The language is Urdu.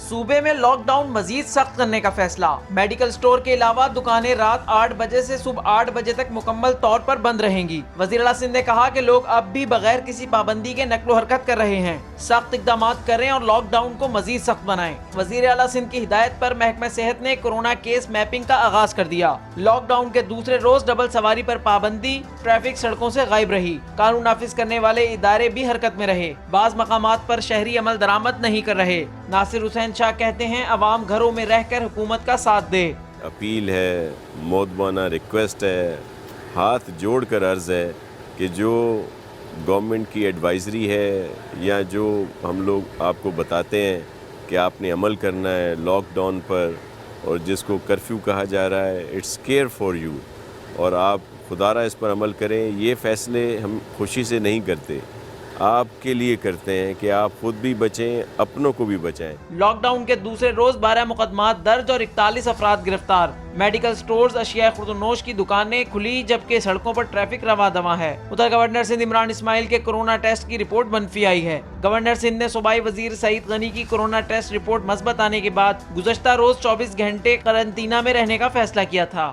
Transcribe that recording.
صوبے میں لاک ڈاؤن مزید سخت کرنے کا فیصلہ۔ میڈیکل سٹور کے علاوہ دکانیں رات 8 بجے سے صبح 8 بجے تک مکمل طور پر بند رہیں گی۔ وزیر اعلیٰ سندھ نے کہا کہ لوگ اب بھی بغیر کسی پابندی کے نقل و حرکت کر رہے ہیں، سخت اقدامات کریں اور لاک ڈاؤن کو مزید سخت بنائیں۔ وزیر اعلیٰ سندھ کی ہدایت پر محکمہ صحت نے کورونا کیس میپنگ کا آغاز کر دیا۔ لاک ڈاؤن کے دوسرے روز ڈبل سواری پر پابندی، ٹریفک سڑکوں سے غائب رہی، قانون نافذ کرنے والے ادارے بھی حرکت میں رہے، بعض مقامات پر شہری عمل درآمد نہیں کر رہے۔ ناصر حسین شاہ کہتے ہیں عوام گھروں میں رہ کر حکومت کا ساتھ دے۔ اپیل ہے، مودبانہ ریکویسٹ ہے، ہاتھ جوڑ کر عرض ہے کہ جو گورنمنٹ کی ایڈوائزری ہے یا جو ہم لوگ آپ کو بتاتے ہیں کہ آپ نے عمل کرنا ہے لاک ڈاؤن پر، اور جس کو کرفیو کہا جا رہا ہے، اٹس کیئر فار یو، اور آپ خدا را اس پر عمل کریں۔ یہ فیصلے ہم خوشی سے نہیں کرتے، آپ کے لیے کرتے ہیں کہ آپ خود بھی بچیں، اپنوں کو بھی بچائیں۔ لاک ڈاؤن کے دوسرے روز 12 مقدمات درج اور 41 افراد گرفتار۔ میڈیکل سٹورز، اشیاء خورد و نوش کی دکانیں کھلی، جبکہ سڑکوں پر ٹریفک رواں دواں ہے۔ ادھر گورنر سندھ عمران اسماعیل کے کورونا ٹیسٹ کی رپورٹ منفی آئی ہے۔ گورنر سندھ نے صوبائی وزیر سعید غنی کی کورونا ٹیسٹ رپورٹ مثبت آنے کے بعد گزشتہ روز 24 گھنٹے قرنطینہ میں رہنے کا فیصلہ کیا تھا۔